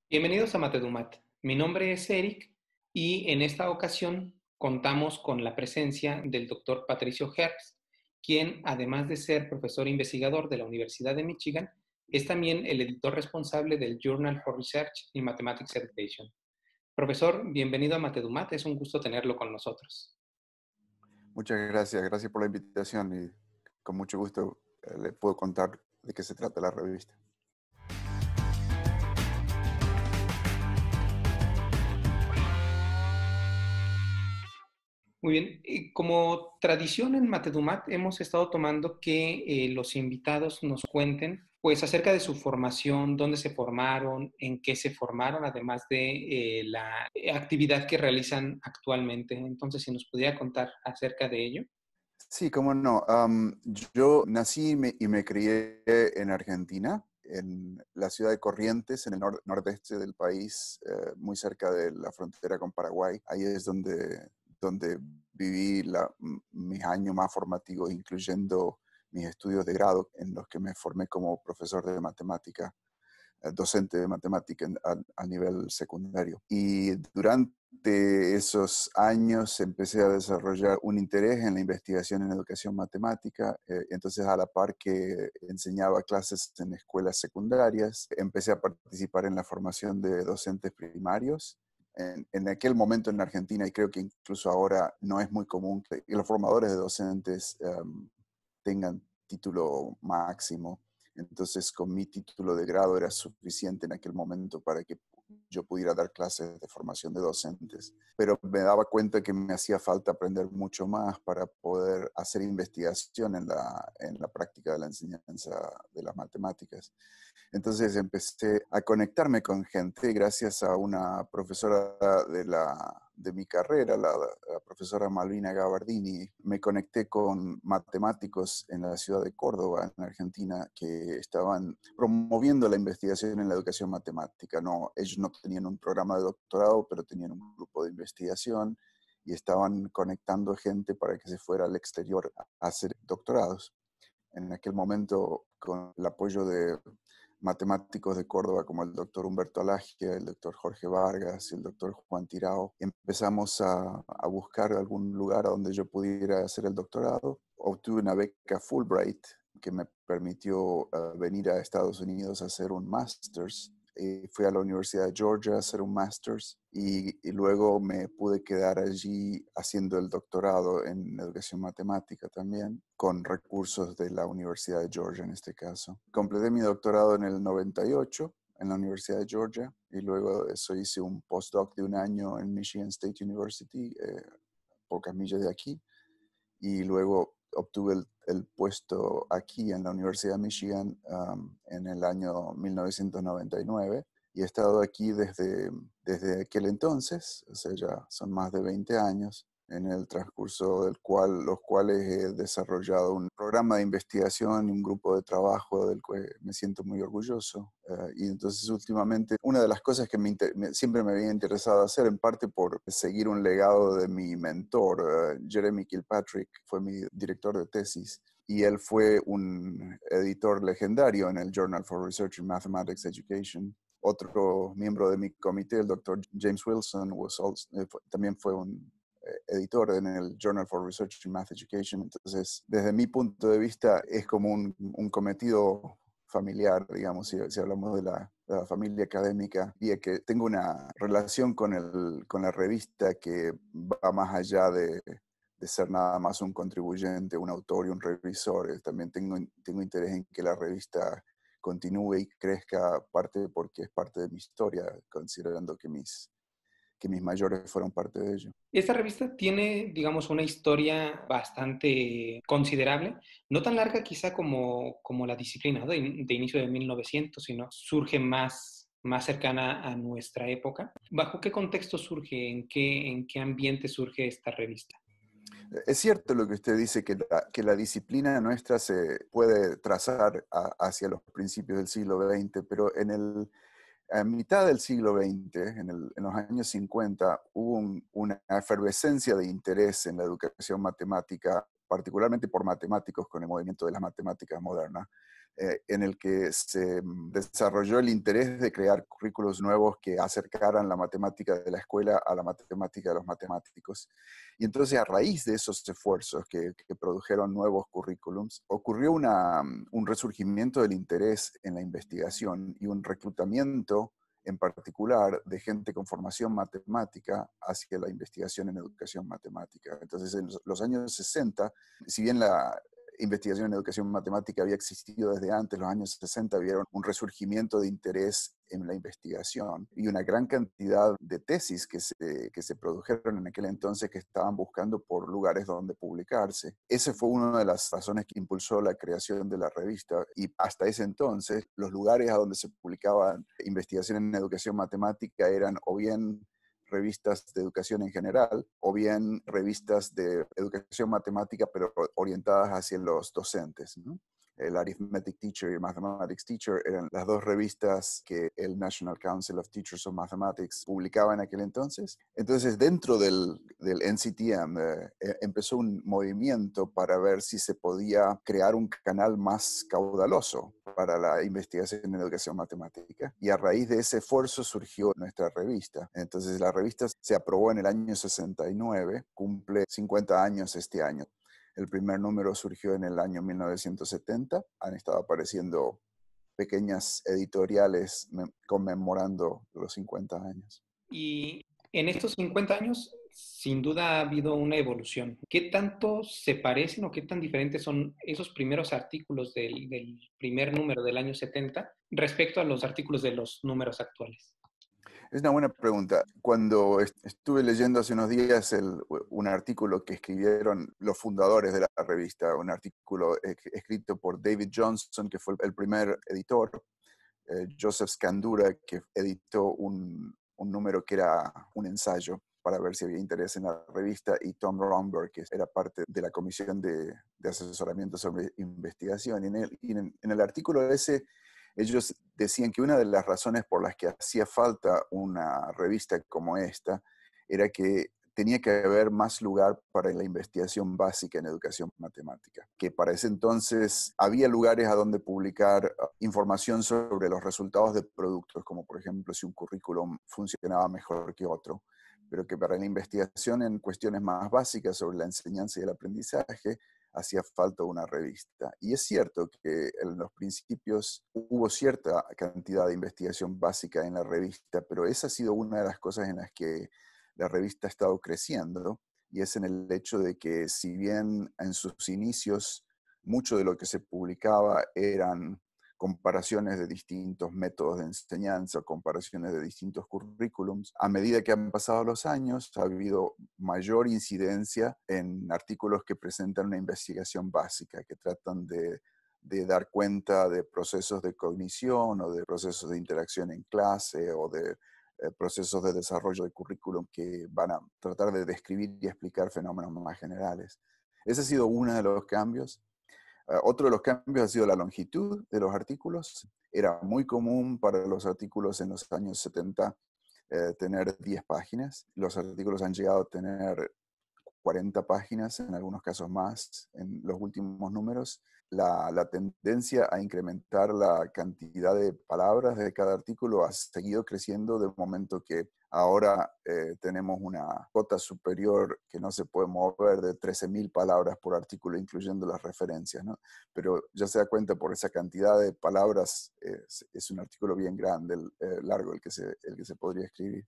Bienvenidos a Matedumat. Mi nombre es Eric y en esta ocasión contamos con la presencia del doctor Patricio Herbst, quien, además de ser profesor investigador de la Universidad de Michigan, es también el editor responsable del Journal for Research in Mathematics Education. Profesor, bienvenido a Matedumat. Es un gusto tenerlo con nosotros. Muchas gracias, gracias por la invitación y con mucho gusto le puedo contar de qué se trata la revista. Muy bien, como tradición en Matedumat hemos estado tomando que los invitados nos cuenten pues acerca de su formación, dónde se formaron, en qué se formaron, además de la actividad que realizan actualmente. Entonces, si nos pudiera contar acerca de ello. Sí, cómo no. Yo nací y me crié en Argentina, en la ciudad de Corrientes, en el nordeste del país, muy cerca de la frontera con Paraguay. Ahí es donde viví mis años más formativos, incluyendo mis estudios de grado, en los que me formé como profesor de matemática, docente de matemática a nivel secundario. Y durante esos años empecé a desarrollar un interés en la investigación en educación matemática. Entonces, a la par que enseñaba clases en escuelas secundarias, empecé a participar en la formación de docentes primarios. En aquel momento en Argentina, y creo que incluso ahora, no es muy común que los formadores de docentes tengan título máximo. Entonces, con mi título de grado era suficiente en aquel momento para que yo pudiera dar clases de formación de docentes. Pero me daba cuenta que me hacía falta aprender mucho más para poder hacer investigación en la práctica de la enseñanza de las matemáticas. Entonces empecé a conectarme con gente gracias a una profesora de mi carrera, la profesora Malvina Gabardini. Me conecté con matemáticos en la ciudad de Córdoba, en Argentina, que estaban promoviendo la investigación en la educación matemática. No, ellos no tenían un programa de doctorado, pero tenían un grupo de investigación y estaban conectando gente para que se fuera al exterior a hacer doctorados. En aquel momento, con el apoyo de matemáticos de Córdoba como el doctor Humberto Alagia, el doctor Jorge Vargas y el doctor Juan Tirao, empezamos a buscar algún lugar a donde yo pudiera hacer el doctorado. Obtuve una beca Fulbright que me permitió venir a Estados Unidos a hacer un máster's. Fui a la Universidad de Georgia a hacer un máster's y luego me pude quedar allí haciendo el doctorado en educación matemática también, con recursos de la Universidad de Georgia en este caso. Completé mi doctorado en el 98 en la Universidad de Georgia y luego de eso hice un postdoc de un año en Michigan State University, pocas millas de aquí, y luego obtuve el puesto aquí en la Universidad de Michigan en el año 1999 y he estado aquí desde aquel entonces, o sea, ya son más de 20 años, en el transcurso los cuales he desarrollado un programa de investigación y un grupo de trabajo del cual me siento muy orgulloso. Y entonces últimamente una de las cosas que siempre me había interesado hacer, en parte por seguir un legado de mi mentor, Jeremy Kilpatrick, fue mi director de tesis. Y él fue un editor legendario en el Journal for Research in Mathematics Education. Otro miembro de mi comité, el doctor James Wilson, también fue un editor en el Journal for Research in Math Education. Entonces, desde mi punto de vista, es como un cometido familiar, digamos, si hablamos de la familia académica, y que tengo una relación con la revista que va más allá de ser nada más un contribuyente, un autor y un revisor. También tengo interés en que la revista continúe y crezca, parte porque es parte de mi historia, considerando que mis mayores fueron parte de ello. Esta revista tiene, digamos, una historia bastante considerable, no tan larga quizá como la disciplina, ¿no? De inicio de 1900, sino surge más cercana a nuestra época. ¿Bajo qué contexto surge? ¿En qué ambiente surge esta revista? Es cierto lo que usted dice, que la disciplina nuestra se puede trazar hacia los principios del siglo XX, pero a mitad del siglo XX, en los años 50, hubo una efervescencia de interés en la educación matemática, particularmente por matemáticos con el movimiento de las matemáticas modernas. en el que se desarrolló el interés de crear currículos nuevos que acercaran la matemática de la escuela a la matemática de los matemáticos. Y entonces, a raíz de esos esfuerzos que produjeron nuevos currículums, ocurrió un resurgimiento del interés en la investigación y un reclutamiento en particular de gente con formación matemática hacia la investigación en educación matemática. Entonces, en los años 60, si bien la investigación en educación matemática había existido desde antes, los años 60 vieron un resurgimiento de interés en la investigación y una gran cantidad de tesis que se produjeron en aquel entonces que estaban buscando por lugares donde publicarse. Ese fue una de las razones que impulsó la creación de la revista y hasta ese entonces los lugares a donde se publicaban investigación en educación matemática eran o bien revistas de educación en general, o bien revistas de educación matemática, pero orientadas hacia los docentes, ¿no? El Arithmetic Teacher y el Mathematics Teacher eran las dos revistas que el National Council of Teachers of Mathematics publicaba en aquel entonces. Entonces, dentro del NCTM empezó un movimiento para ver si se podía crear un canal más caudaloso para la investigación en educación matemática. Y a raíz de ese esfuerzo surgió nuestra revista. Entonces, la revista se aprobó en el año 69, cumple 50 años este año. El primer número surgió en el año 1970. Han estado apareciendo pequeñas editoriales conmemorando los 50 años. Y en estos 50 años, sin duda ha habido una evolución. ¿Qué tanto se parecen o qué tan diferentes son esos primeros artículos del primer número del año 70 respecto a los artículos de los números actuales? Es una buena pregunta. Cuando estuve leyendo hace unos días un artículo que escribieron los fundadores de la revista, un artículo escrito por David Johnson, que fue el primer editor, Joseph Scandura, que editó un número que era un ensayo para ver si había interés en la revista, y Tom Romberg, que era parte de la comisión de asesoramiento sobre investigación. En el artículo ese, ellos decían que una de las razones por las que hacía falta una revista como esta era que tenía que haber más lugar para la investigación básica en educación matemática, que para ese entonces había lugares a donde publicar información sobre los resultados de productos, como por ejemplo si un currículum funcionaba mejor que otro, pero que para la investigación en cuestiones más básicas sobre la enseñanza y el aprendizaje hacía falta una revista. Y es cierto que en los principios hubo cierta cantidad de investigación básica en la revista, pero esa ha sido una de las cosas en las que la revista ha estado creciendo, y es en el hecho de que si bien en sus inicios mucho de lo que se publicaba eran comparaciones de distintos métodos de enseñanza, comparaciones de distintos currículums, a medida que han pasado los años ha habido mayor incidencia en artículos que presentan una investigación básica, que tratan de dar cuenta de procesos de cognición o de procesos de interacción en clase o de procesos de desarrollo de currículum que van a tratar de describir y explicar fenómenos más generales. Ese ha sido uno de los cambios. Otro de los cambios ha sido la longitud de los artículos. Era muy común para los artículos en los años 70 tener 10 páginas. Los artículos han llegado a tener 40 páginas, en algunos casos más, en los últimos números. La tendencia a incrementar la cantidad de palabras de cada artículo ha seguido creciendo, de momento que ahora tenemos una cota superior que no se puede mover de 13.000 palabras por artículo, incluyendo las referencias, ¿no? Pero ya se da cuenta, por esa cantidad de palabras, es un artículo bien grande, largo, el que se podría escribir.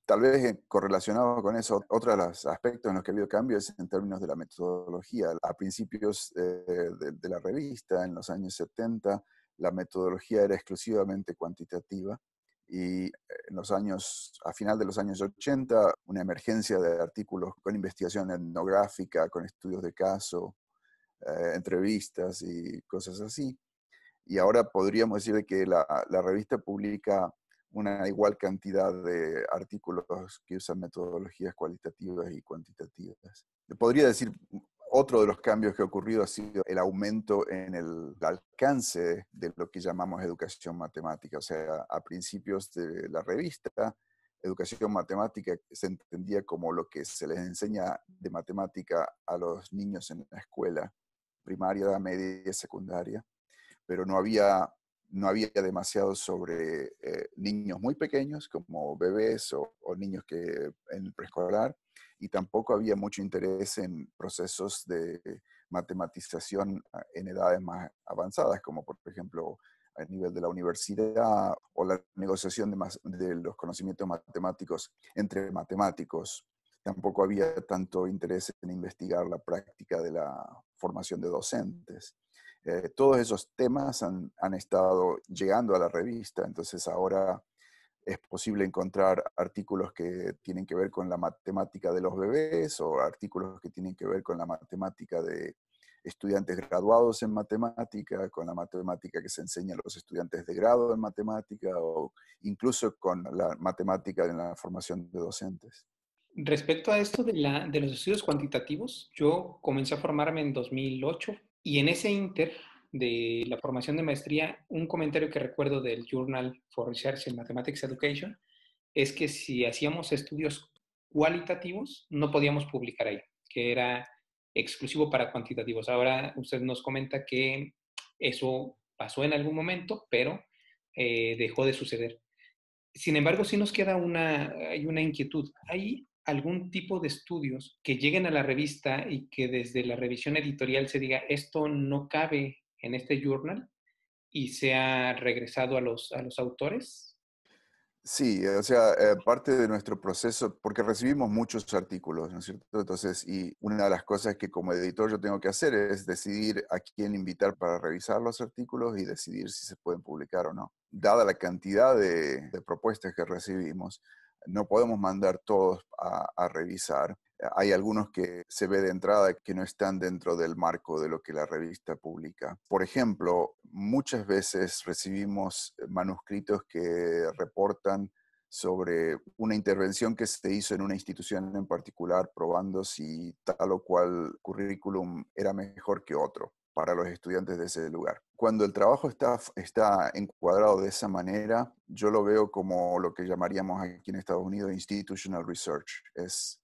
Tal vez correlacionado con eso, otro de los aspectos en los que ha habido cambios es en términos de la metodología. A principios de la revista, en los años 70, la metodología era exclusivamente cuantitativa, y a final de los años 80, una emergencia de artículos con investigación etnográfica, con estudios de caso, entrevistas y cosas así. Y ahora podríamos decir que la revista publica una igual cantidad de artículos que usan metodologías cualitativas y cuantitativas. Podría decir, otro de los cambios que ha ocurrido ha sido el aumento en el alcance de lo que llamamos educación matemática. O sea, a principios de la revista, educación matemática se entendía como lo que se les enseña de matemática a los niños en la escuela primaria, media y secundaria. pero no había demasiado sobre niños muy pequeños, como bebés o niños que en el preescolar, y tampoco había mucho interés en procesos de matematización en edades más avanzadas, como por ejemplo a nivel de la universidad o la negociación de los conocimientos matemáticos entre matemáticos. Tampoco había tanto interés en investigar la práctica de la formación de docentes. Todos esos temas han estado llegando a la revista, entonces ahora es posible encontrar artículos que tienen que ver con la matemática de los bebés o artículos que tienen que ver con la matemática de estudiantes graduados en matemática, con la matemática que se enseña a los estudiantes de grado en matemática o incluso con la matemática en la formación de docentes. Respecto a esto de los estudios cuantitativos, yo comencé a formarme en 2008 y en ese inter de la formación de maestría, un comentario que recuerdo del Journal for Research in Mathematics Education es que si hacíamos estudios cualitativos, no podíamos publicar ahí, que era exclusivo para cuantitativos. Ahora usted nos comenta que eso pasó en algún momento, pero dejó de suceder. Sin embargo, sí nos queda hay una inquietud. ¿Hay algún tipo de estudios que lleguen a la revista y que desde la revisión editorial se diga esto no cabe en este journal y sea regresado a a los autores? Sí, o sea, parte de nuestro proceso, porque recibimos muchos artículos, ¿no es cierto? Entonces, y una de las cosas que como editor yo tengo que hacer es decidir a quién invitar para revisar los artículos y decidir si se pueden publicar o no. Dada la cantidad de propuestas que recibimos, no podemos mandar todos a revisar. Hay algunos que se ve de entrada que no están dentro del marco de lo que la revista publica. Por ejemplo, muchas veces recibimos manuscritos que reportan sobre una intervención que se hizo en una institución en particular, probando si tal o cual currículum era mejor que otro para los estudiantes de ese lugar. Cuando el trabajo está encuadrado de esa manera, yo lo veo como lo que llamaríamos aquí en Estados Unidos institutional research. Es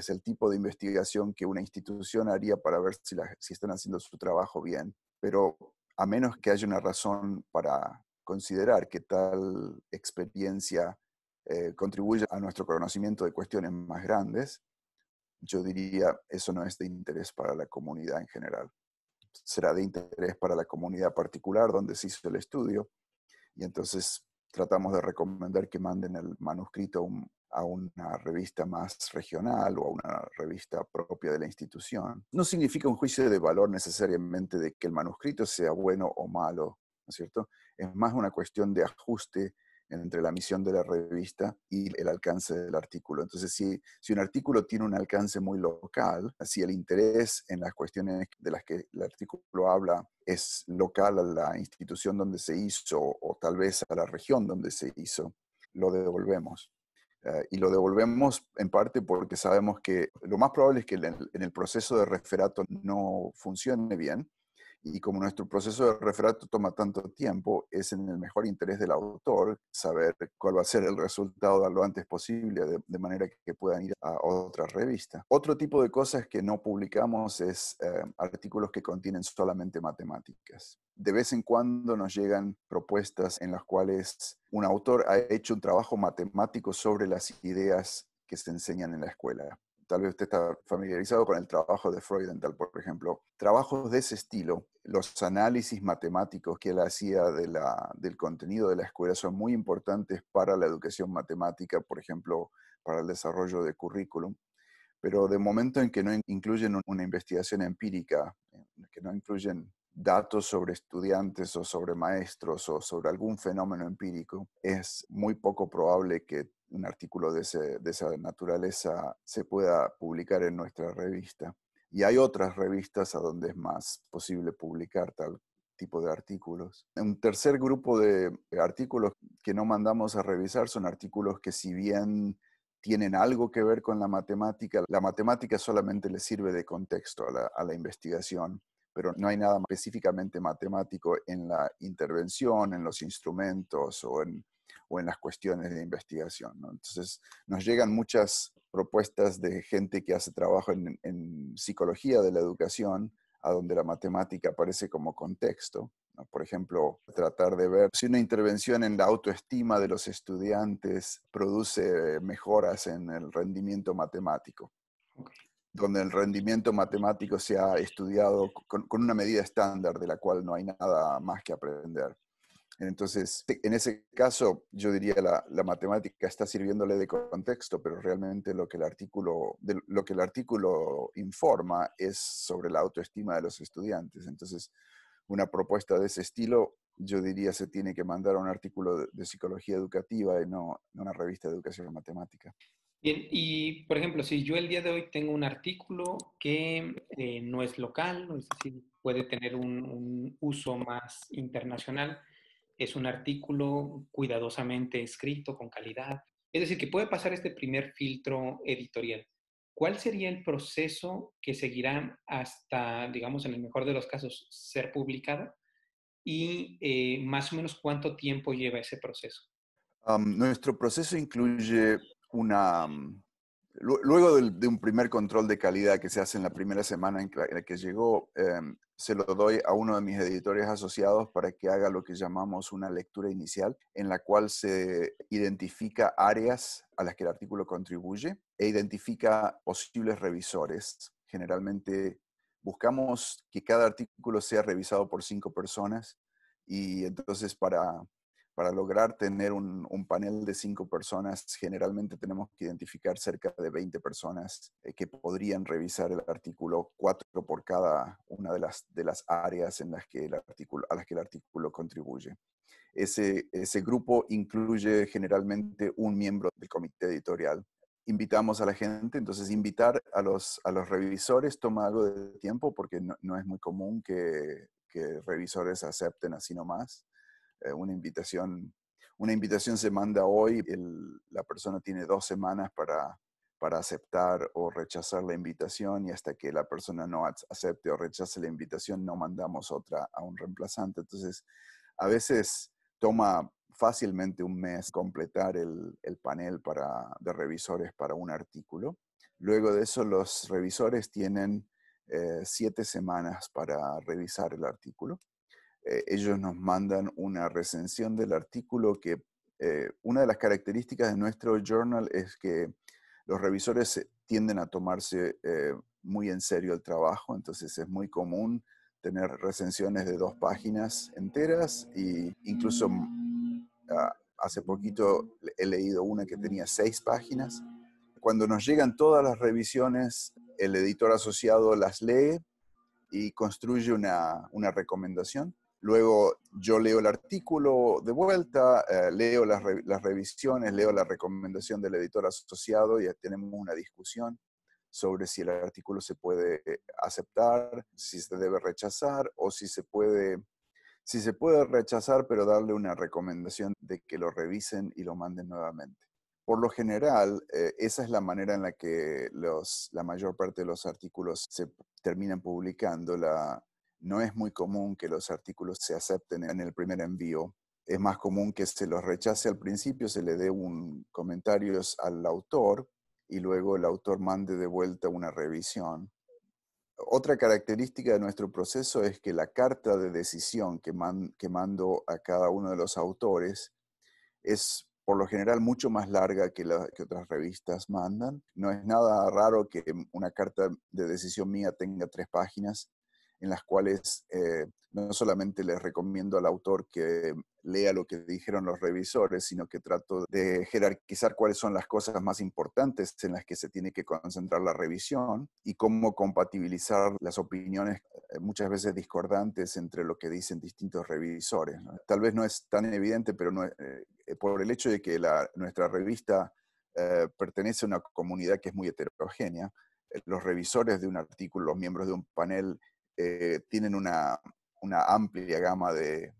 el tipo de investigación que una institución haría para ver si están haciendo su trabajo bien. Pero a menos que haya una razón para considerar que tal experiencia contribuye a nuestro conocimiento de cuestiones más grandes, yo diría eso no es de interés para la comunidad en general. Será de interés para la comunidad particular donde se hizo el estudio y entonces tratamos de recomendar que manden el manuscrito a una revista más regional o a una revista propia de la institución. No significa un juicio de valor necesariamente de que el manuscrito sea bueno o malo, ¿no es cierto? Es más una cuestión de ajuste entre la misión de la revista y el alcance del artículo. Entonces, si un artículo tiene un alcance muy local, si el interés en las cuestiones de las que el artículo habla es local a la institución donde se hizo o tal vez a la región donde se hizo, lo devolvemos. Y lo devolvemos en parte porque sabemos que lo más probable es que en el proceso de referato no funcione bien. Y como nuestro proceso de referato toma tanto tiempo, es en el mejor interés del autor saber cuál va a ser el resultado lo antes posible, de manera que puedan ir a otra revista. Otro tipo de cosas que no publicamos es artículos que contienen solamente matemáticas. De vez en cuando nos llegan propuestas en las cuales un autor ha hecho un trabajo matemático sobre las ideas que se enseñan en la escuela. Tal vez usted está familiarizado con el trabajo de Freudenthal, por ejemplo. Trabajos de ese estilo, los análisis matemáticos que él hacía del contenido de la escuela son muy importantes para la educación matemática, por ejemplo, para el desarrollo de currículum. Pero de momento en que no incluyen una investigación empírica, que no incluyen datos sobre estudiantes o sobre maestros o sobre algún fenómeno empírico, es muy poco probable que un artículo de esa naturaleza se pueda publicar en nuestra revista. Y hay otras revistas a donde es más posible publicar tal tipo de artículos. Un tercer grupo de artículos que no mandamos a revisar son artículos que si bien tienen algo que ver con la matemática solamente le sirve de contexto a la investigación, pero no hay nada específicamente matemático en la intervención, en los instrumentos o en las cuestiones de investigación, ¿no? Entonces, nos llegan muchas propuestas de gente que hace trabajo en psicología de la educación, a donde la matemática aparece como contexto. ¿no? Por ejemplo, tratar de ver si una intervención en la autoestima de los estudiantes produce mejoras en el rendimiento matemático, Ok. donde el rendimiento matemático se ha estudiado con una medida estándar de la cual no hay nada más que aprender. Entonces, en ese caso, yo diría la matemática está sirviéndole de contexto, pero realmente lo que el artículo informa es sobre la autoestima de los estudiantes. Entonces, una propuesta de ese estilo, yo diría, se tiene que mandar a un artículo de psicología educativa y no una revista de educación matemática. Bien, y por ejemplo, si yo el día de hoy tengo un artículo que no es local, es decir, puede tener un uso más internacional, es un artículo cuidadosamente escrito, con calidad, es decir, que puede pasar este primer filtro editorial. ¿Cuál sería el proceso que seguirá hasta, digamos, en el mejor de los casos, ser publicado? Y más o menos cuánto tiempo lleva ese proceso. Nuestro proceso incluye una... luego de un primer control de calidad que se hace en la primera semana en la que llegó, se lo doy a uno de mis editores asociados para que haga lo que llamamos una lectura inicial, en la cual se identifica áreas a las que el artículo contribuye e identifica posibles revisores. Generalmente buscamos que cada artículo sea revisado por 5 personas y entonces para lograr tener un panel de 5 personas, generalmente tenemos que identificar cerca de 20 personas que podrían revisar el artículo, 4 por cada una de las áreas en las que a las que el artículo contribuye. Ese grupo incluye generalmente un miembro del comité editorial. Invitamos a la gente, entonces invitar a los revisores toma algo de tiempo porque no es muy común que revisores acepten así nomás una invitación se manda hoy, la persona tiene 2 semanas para aceptar o rechazar la invitación y hasta que la persona no acepte o rechace la invitación no mandamos otra a un reemplazante. Entonces, a veces toma fácilmente un mes completar el panel de revisores para un artículo. Luego de eso, los revisores tienen 7 semanas para revisar el artículo. Ellos nos mandan una recensión del artículo que una de las características de nuestro journal es que los revisores tienden a tomarse muy en serio el trabajo, entonces es muy común tener recensiones de 2 páginas enteras e incluso hace poquito he leído una que tenía 6 páginas. Cuando nos llegan todas las revisiones, el editor asociado las lee y construye una recomendación. Luego yo leo el artículo de vuelta, leo las revisiones, leo la recomendación del editor asociado y tenemos una discusión sobre si el artículo se puede aceptar, si se debe rechazar o si se puede rechazar, pero darle una recomendación de que lo revisen y lo manden nuevamente. Por lo general, esa es la manera en la que la mayor parte de los artículos se terminan publicando. No es muy común que los artículos se acepten en el primer envío. Es más común que se los rechace al principio, se le dé un comentario al autor y luego el autor mande de vuelta una revisión. Otra característica de nuestro proceso es que la carta de decisión que mando a cada uno de los autores es por lo general mucho más larga que otras revistas mandan. No es nada raro que una carta de decisión mía tenga 3 páginas en las cuales no solamente les recomiendo al autor que lea lo que dijeron los revisores, sino que trato de jerarquizar cuáles son las cosas más importantes en las que se tiene que concentrar la revisión y cómo compatibilizar las opiniones muchas veces discordantes entre lo que dicen distintos revisores, ¿no? Tal vez no es tan evidente, pero por el hecho de que nuestra revista pertenece a una comunidad que es muy heterogénea, los revisores de un artículo, los miembros de un panel, tienen una amplia gama de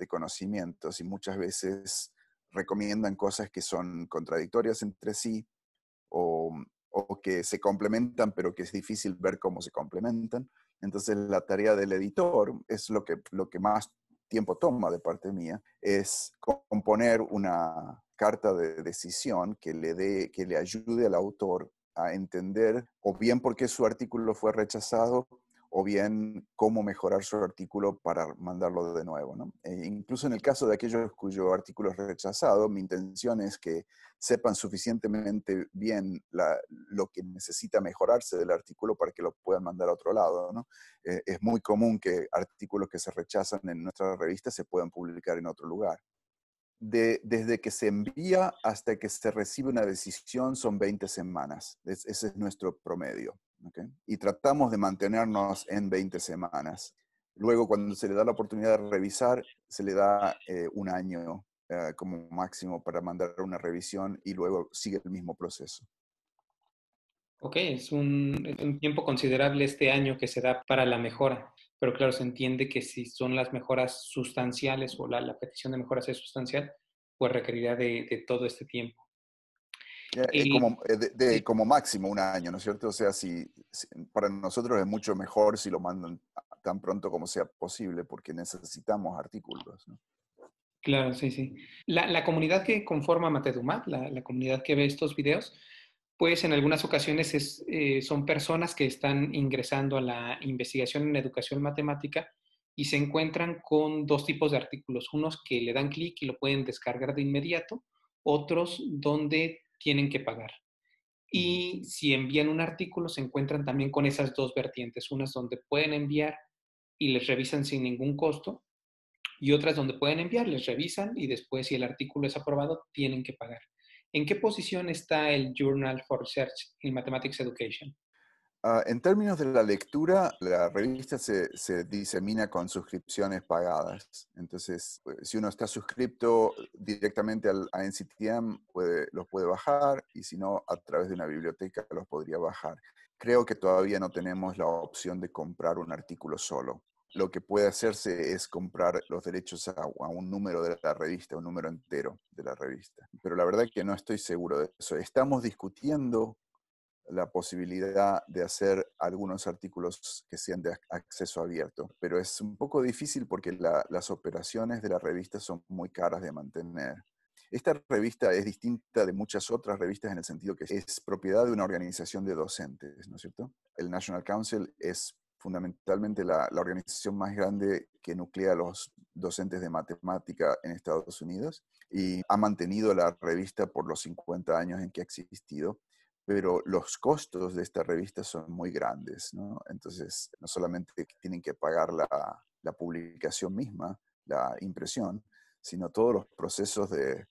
conocimientos y muchas veces recomiendan cosas que son contradictorias entre sí o que se complementan, pero que es difícil ver cómo se complementan. Entonces la tarea del editor es lo que más tiempo toma de parte mía, es componer una carta de decisión que que le ayude al autor a entender o bien por qué su artículo fue rechazado o bien cómo mejorar su artículo para mandarlo de nuevo, ¿no? Incluso en el caso de aquellos cuyo artículo es rechazado, mi intención es que sepan suficientemente bien lo que necesita mejorarse del artículo para que lo puedan mandar a otro lado, ¿no? Es muy común que artículos que se rechazan en nuestra revista se puedan publicar en otro lugar. Desde que se envía hasta que se recibe una decisión son 20 semanas. Ese es nuestro promedio. ¿Okay? Y tratamos de mantenernos en 20 semanas. Luego, cuando se le da la oportunidad de revisar, se le da un año como máximo para mandar una revisión y luego sigue el mismo proceso. Ok, es un tiempo considerable este año que se da para la mejora, pero claro, se entiende que si son las mejoras sustanciales o la petición de mejoras es sustancial, pues requerirá de todo este tiempo. Y, sí, Como máximo un año, ¿no es cierto? O sea, para nosotros es mucho mejor si lo mandan tan pronto como sea posible, porque necesitamos artículos, ¿no? claro, sí, sí. La comunidad que conforma Matedumat, la comunidad que ve estos videos, pues en algunas ocasiones son personas que están ingresando a la investigación en educación matemática y se encuentran con dos tipos de artículos, unos que le dan clic y lo pueden descargar de inmediato, otros donde tienen que pagar. Ujú. Y si envían un artículo, se encuentran también con esas dos vertientes, unas donde pueden enviar y les revisan sin ningún costo, y otras donde pueden enviar, les revisan y después, si el artículo es aprobado, tienen que pagar. ¿En qué posición está el Journal for Research in Mathematics Education? En términos de la lectura, la revista se disemina con suscripciones pagadas. Entonces, si uno está suscripto directamente a NCTM, los puede bajar, y si no, a través de una biblioteca los podría bajar. Creo que todavía no tenemos la opción de comprar un artículo solo. Lo que puede hacerse es comprar los derechos a un número de la revista, un número entero de la revista. Pero la verdad que no estoy seguro de eso. Estamos discutiendo la posibilidad de hacer algunos artículos que sean de acceso abierto, pero es un poco difícil porque las operaciones de la revista son muy caras de mantener. Esta revista es distinta de muchas otras revistas en el sentido que es propiedad de una organización de docentes, ¿no es cierto? El National Council es fundamentalmente la organización más grande que nuclea a los docentes de matemática en Estados Unidos, y ha mantenido la revista por los 50 años en que ha existido, pero los costos de esta revista son muy grandes, ¿no? Entonces, no solamente tienen que pagar la publicación misma, la impresión, sino todos los procesos de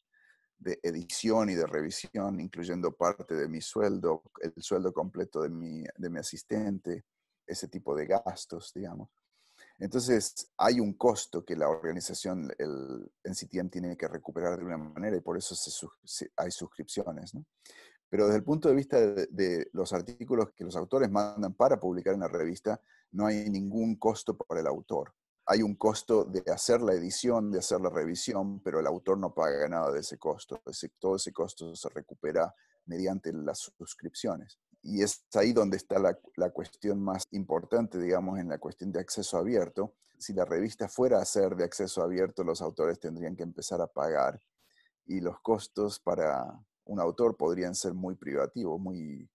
edición y de revisión, incluyendo parte de mi sueldo, el sueldo completo de mi asistente, ese tipo de gastos, digamos. Entonces, hay un costo que la organización, el NCTM, tiene que recuperar de una manera, y por eso hay suscripciones, ¿no? Pero desde el punto de vista de los artículos que los autores mandan para publicar en la revista, no hay ningún costo para el autor. Hay un costo de hacer la edición, de hacer la revisión, pero el autor no paga nada de ese costo. Todo ese costo se recupera mediante las suscripciones. Y es ahí donde está la cuestión más importante, digamos, en la cuestión de acceso abierto. Si la revista fuera a ser de acceso abierto, los autores tendrían que empezar a pagar, y los costos para un autor podrían ser muy privativos, muy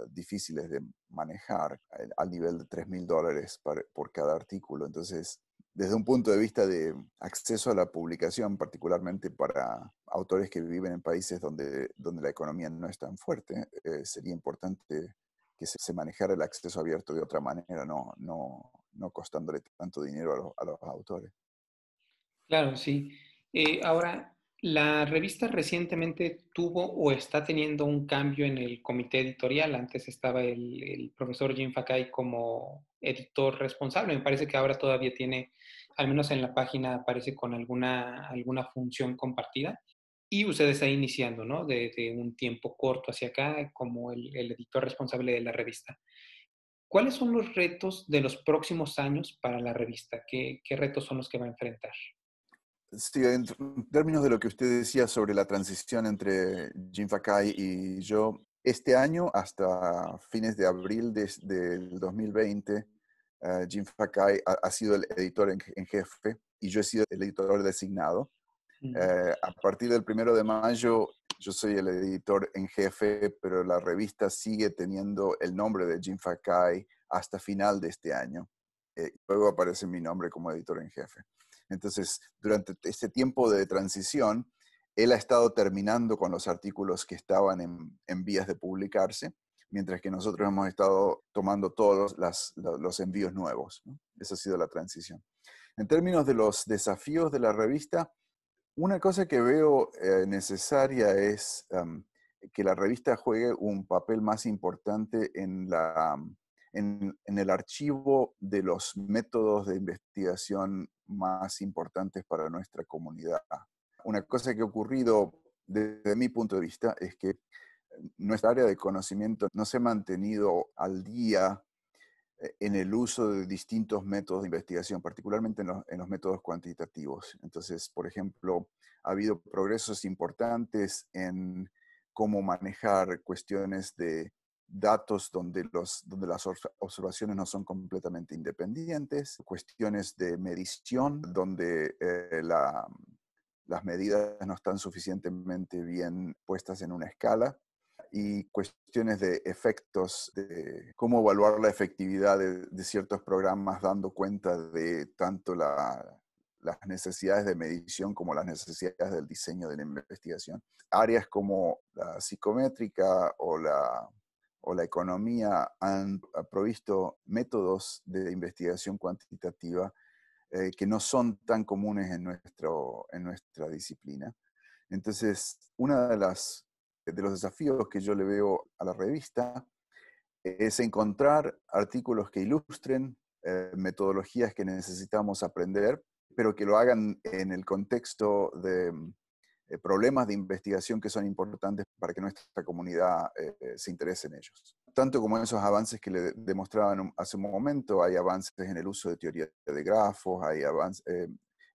difíciles de manejar, al nivel de $3,000 por cada artículo. Entonces, desde un punto de vista de acceso a la publicación, particularmente para autores que viven en países donde la economía no es tan fuerte, sería importante que se manejara el acceso abierto de otra manera, no costándole tanto dinero a los autores. Claro, sí. Ahora, la revista recientemente tuvo o está teniendo un cambio en el comité editorial. Antes estaba el profesor Jim Fakai como editor responsable. Me parece que ahora todavía tiene, al menos en la página, aparece con alguna función compartida. Y usted está iniciando, ¿no? De un tiempo corto hacia acá como el editor responsable de la revista. ¿Cuáles son los retos de los próximos años para la revista? ¿Qué retos son los que va a enfrentar? Sí, en términos de lo que usted decía sobre la transición entre Jim Fakai y yo, este año hasta fines de abril del 2020, Jim Fakai ha sido el editor en jefe y yo he sido el editor designado. Mm. A partir del 1 de mayo, yo soy el editor en jefe, pero la revista sigue teniendo el nombre de Jim Fakai hasta final de este año. Luego aparece mi nombre como editor en jefe. Entonces, durante este tiempo de transición, él ha estado terminando con los artículos que estaban en vías de publicarse, mientras que nosotros hemos estado tomando todos los envíos nuevos, ¿no? Esa ha sido la transición. En términos de los desafíos de la revista, una cosa que veo necesaria es que la revista juegue un papel más importante en el archivo de los métodos de investigación más importantes para nuestra comunidad. Una cosa que ha ocurrido desde mi punto de vista es que nuestra área de conocimiento no se ha mantenido al día en el uso de distintos métodos de investigación, particularmente en los métodos cuantitativos. Entonces, por ejemplo, ha habido progresos importantes en cómo manejar cuestiones de datos donde las observaciones no son completamente independientes, cuestiones de medición donde las medidas no están suficientemente bien puestas en una escala, y cuestiones de efectos, de cómo evaluar la efectividad de ciertos programas, dando cuenta de tanto las necesidades de medición como las necesidades del diseño de la investigación. Áreas como la psicométrica o la economía han provisto métodos de investigación cuantitativa que no son tan comunes en nuestra disciplina. Entonces, una de los desafíos que yo le veo a la revista es encontrar artículos que ilustren metodologías que necesitamos aprender, pero que lo hagan en el contexto de problemas de investigación que son importantes para que nuestra comunidad se interese en ellos. Tanto como esos avances que le demostraban hace un momento, hay avances en el uso de teoría de grafos, hay avances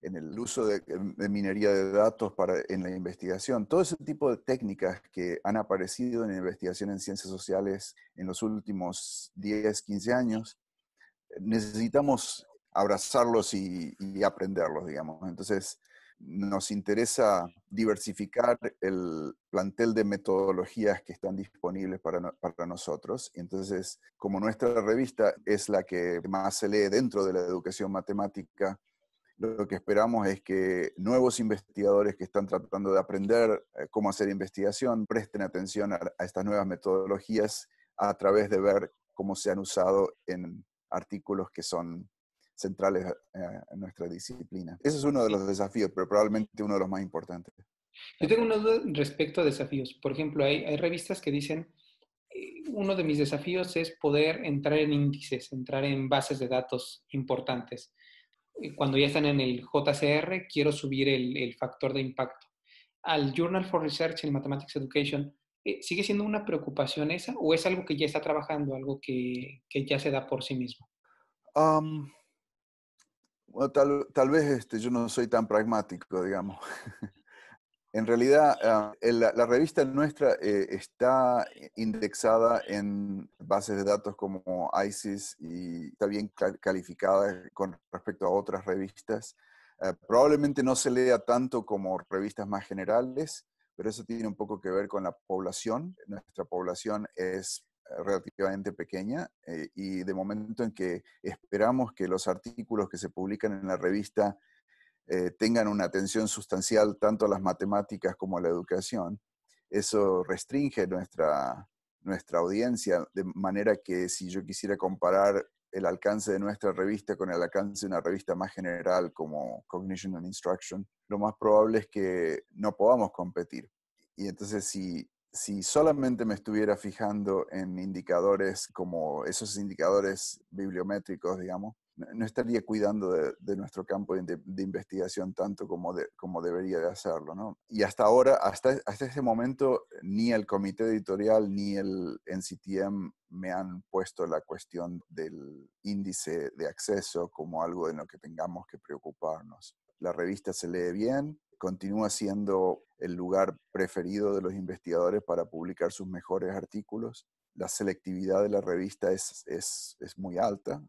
en el uso de minería de datos en la investigación. Todo ese tipo de técnicas que han aparecido en la investigación en ciencias sociales en los últimos 10, 15 años, necesitamos abrazarlos y aprenderlos, digamos. Entonces, nos interesa diversificar el plantel de metodologías que están disponibles para nosotros. Y entonces, como nuestra revista es la que más se lee dentro de la educación matemática, lo que esperamos es que nuevos investigadores que están tratando de aprender cómo hacer investigación presten atención a estas nuevas metodologías a través de ver cómo se han usado en artículos que son centrales en nuestra disciplina. Ese es uno de los desafíos, pero probablemente uno de los más importantes. Yo tengo una duda respecto a desafíos. Por ejemplo, hay revistas que dicen, uno de mis desafíos es poder entrar en índices, entrar en bases de datos importantes. Cuando ya están en el JCR, quiero subir el factor de impacto. Al Journal for Research in Mathematics Education, ¿sigue siendo una preocupación esa o es algo que ya está trabajando, algo que ya se da por sí mismo? Um, bueno, tal vez yo no soy tan pragmático, digamos. En realidad, la revista nuestra está indexada en bases de datos como ICIS y está bien calificada con respecto a otras revistas. Probablemente no se lea tanto como revistas más generales, pero eso tiene un poco que ver con la población. Nuestra población es relativamente pequeña y de momento en que esperamos que los artículos que se publican en la revista tengan una atención sustancial tanto a las matemáticas como a la educación, eso restringe nuestra audiencia, de manera que si yo quisiera comparar el alcance de nuestra revista con el alcance de una revista más general como Cognition and Instruction, lo más probable es que no podamos competir. Y entonces si solamente me estuviera fijando en indicadores como esos indicadores bibliométricos, digamos, no estaría cuidando de nuestro campo de investigación tanto como debería de hacerlo, ¿no? Y hasta ahora, hasta este momento, ni el comité editorial ni el NCTM me han puesto la cuestión del índice de acceso como algo en lo que tengamos que preocuparnos. La revista se lee bien, continúa siendo el lugar preferido de los investigadores para publicar sus mejores artículos. La selectividad de la revista es muy alta,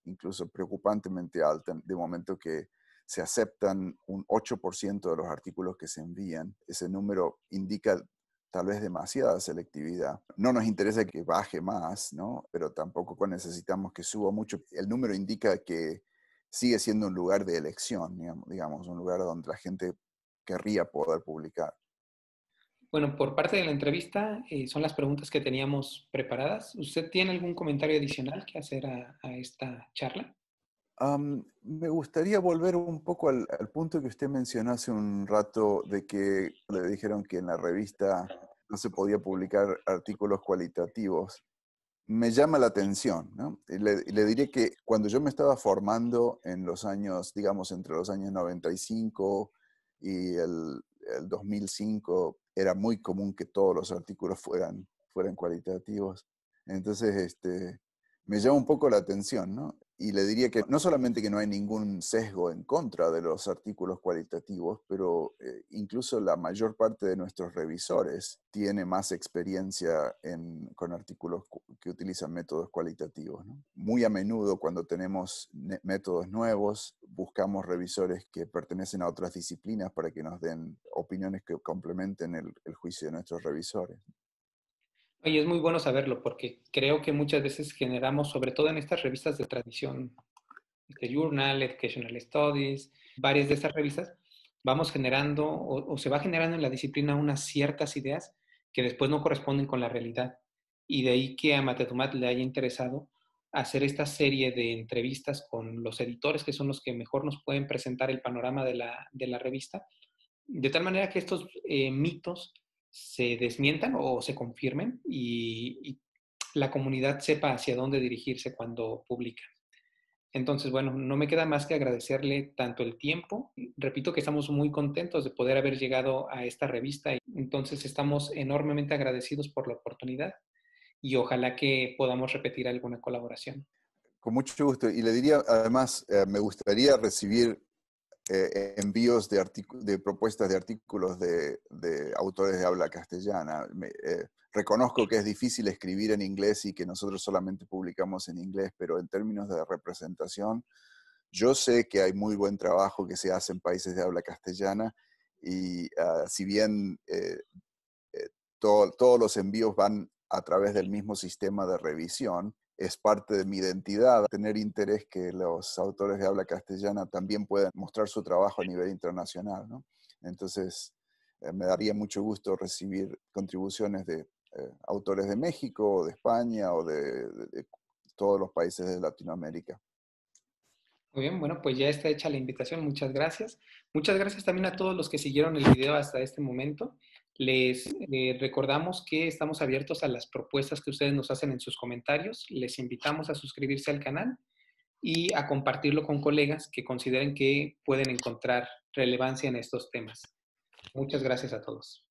incluso preocupantemente alta, de momento que se aceptan un 8% de los artículos que se envían. Ese número indica tal vez demasiada selectividad. No nos interesa que baje más, ¿no? Pero tampoco necesitamos que suba mucho. El número indica que sigue siendo un lugar de elección, digamos, un lugar donde la gente querría poder publicar. Bueno, por parte de la entrevista, son las preguntas que teníamos preparadas. ¿Usted tiene algún comentario adicional que hacer a esta charla? Me gustaría volver un poco al punto que usted mencionó hace un rato de que le dijeron que en la revista no se podía publicar artículos cualitativos. Me llama la atención, ¿no? Y le diré que cuando yo me estaba formando en los años, digamos, entre los años 95 y el 2005, era muy común que todos los artículos fueran cualitativos. Entonces, me llama un poco la atención, ¿no? Y le diría que no solamente que no hay ningún sesgo en contra de los artículos cualitativos, pero incluso la mayor parte de nuestros revisores tiene más experiencia con artículos que utilizan métodos cualitativos, ¿no? Muy a menudo cuando tenemos métodos nuevos, buscamos revisores que pertenecen a otras disciplinas para que nos den opiniones que complementen el juicio de nuestros revisores. Oye, es muy bueno saberlo porque creo que muchas veces generamos, sobre todo en estas revistas de tradición, Journal, Educational Studies, varias de estas revistas, vamos generando o se va generando en la disciplina unas ciertas ideas que después no corresponden con la realidad. Y de ahí que a Matetumat le haya interesado hacer esta serie de entrevistas con los editores, que son los que mejor nos pueden presentar el panorama de la revista, de tal manera que estos mitos se desmientan o se confirmen y la comunidad sepa hacia dónde dirigirse cuando publica. Entonces, bueno, no me queda más que agradecerle tanto el tiempo. Repito que estamos muy contentos de poder haber llegado a esta revista. Entonces, estamos enormemente agradecidos por la oportunidad y ojalá que podamos repetir alguna colaboración. Con mucho gusto. Y le diría, además, me gustaría recibir envíos de propuestas de artículos de autores de habla castellana. Reconozco que es difícil escribir en inglés y que nosotros solamente publicamos en inglés, pero en términos de representación, yo sé que hay muy buen trabajo que se hace en países de habla castellana y si bien todos los envíos van a través del mismo sistema de revisión, es parte de mi identidad tener interés que los autores de habla castellana también puedan mostrar su trabajo a nivel internacional, ¿no? Entonces, me daría mucho gusto recibir contribuciones de autores de México, o de España, o de todos los países de Latinoamérica. Muy bien, bueno, pues ya está hecha la invitación. Muchas gracias. Muchas gracias también a todos los que siguieron el video hasta este momento. Les recordamos que estamos abiertos a las propuestas que ustedes nos hacen en sus comentarios. Les invitamos a suscribirse al canal y a compartirlo con colegas que consideren que pueden encontrar relevancia en estos temas. Muchas gracias a todos.